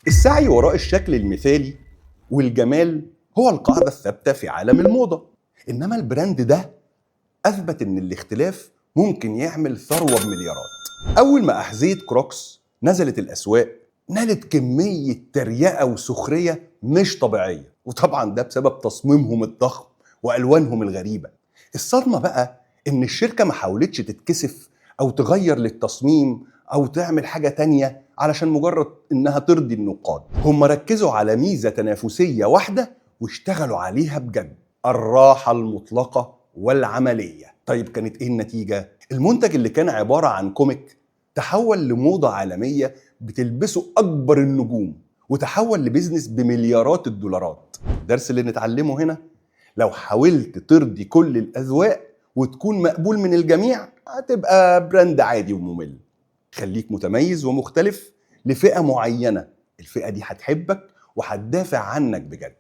السعي وراء الشكل المثالي والجمال هو القاعدة الثابتة في عالم الموضة، إنما البراند ده أثبت إن الاختلاف ممكن يعمل ثروة بمليارات. أول ما أحذية كروكس نزلت الأسواق نالت كمية تريقة وسخرية مش طبيعية، وطبعا ده بسبب تصميمهم الضخم وألوانهم الغريبة. الصدمة بقى إن الشركة ما حاولتش تتكسف أو تغير للتصميم أو تعمل حاجة تانية علشان مجرد إنها ترضي النقاد. هم ركزوا على ميزة تنافسية واحدة واشتغلوا عليها بجد: الراحة المطلقة والعملية. طيب كانت إيه النتيجة؟ المنتج اللي كان عبارة عن كوميك تحول لموضة عالمية بتلبسه أكبر النجوم، وتحول لبزنس بمليارات الدولارات. الدرس اللي نتعلمه هنا: لو حاولت ترضي كل الأذواق وتكون مقبول من الجميع هتبقى براند عادي وممل. خليك متميز ومختلف لفئة معينة، الفئة دي هتحبك وهتدافع عنك بجد.